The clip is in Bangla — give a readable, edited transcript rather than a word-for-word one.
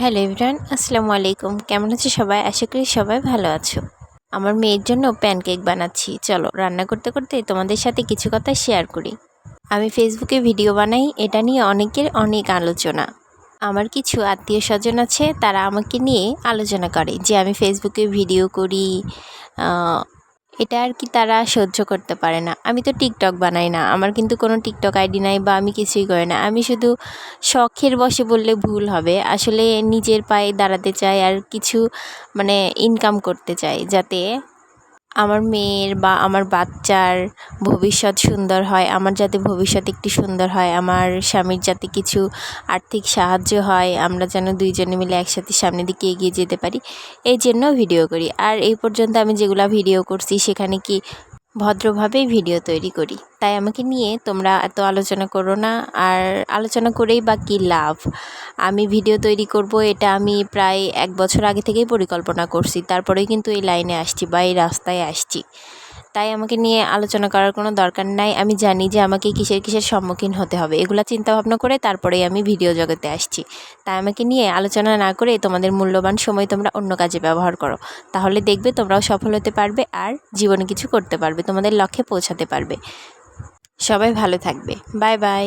হ্যালো এভরিওয়ান, আসসালামু আলাইকুম। কেমন আছো সবাই? আশা করি সবাই ভালো আছো। আমার মেয়ের জন্য প্যানকেক বানাচ্ছি। চলো রান্না করতে করতে তোমাদের সাথে কিছু কথা শেয়ার করি। আমি ফেসবুকে ভিডিও বানাই, এটা নিয়ে অনেকের অনেক আলোচনা। আমার কিছু আত্মীয় স্বজন আছে, তারা আমাকে নিয়ে আলোচনা করে যে আমি ফেসবুকে ভিডিও করি। এটা আর কি তারা সহ্য করতে পারে না। আমি তো টিকটক বানাই না, আমার কিন্তু কোনো টিকটক আইডি নাই বা আমি কিছুই করি না। আমি শুধু শখের বশে বললে ভুল হবে, আসলে নিজের পায়ে দাঁড়াতে চাই আর কিছু ইনকাম করতে চাই, যাতে আমার মেয়ের বা আমার বাচ্চার ভবিষ্যৎ সুন্দর হয়, আমার যাতে ভবিষ্যৎ একটু সুন্দর হয়, আমার স্বামীর যাতে কিছু আর্থিক সাহায্য হয়, আমরা যেন দুইজনে মিলে একসাথে সামনের দিকে এগিয়ে যেতে পারি, এই জন্য ভিডিও করি। আর এই পর্যন্ত আমি যেগুলো ভিডিও করছি সেখানে কি ভদ্রভাবেই ভিডিও তৈরি করি। তাই আমাকে নিয়ে তোমরা এত আলোচনা করো না। আর আলোচনা করেই বা কী লাভ? আমি ভিডিও তৈরি করব, এটা আমি প্রায় 1 বছর আগে থেকেই পরিকল্পনা করছি, তারপরেই কিন্তু এই লাইনে আসছি বা এই রাস্তায় আসছি। তাই আমাকে নিয়ে আলোচনা করার কোনো দরকার নাই। আমি জানি যে আমাকে কিসের সম্মুখীন হতে হবে, এগুলো চিন্তাভাবনা করে তারপরেই আমি ভিডিও জগতে আসছি। তাই আমাকে নিয়ে আলোচনা না করে তোমাদের মূল্যবান সময় তোমরা অন্য কাজে ব্যবহার করো, তাহলে দেখবে তোমরাও সফল হতে পারবে আর জীবনে কিছু করতে পারবে, তোমাদের লক্ষ্যে পৌঁছাতে পারবে। সবাই ভালো থাকবে। Bye bye.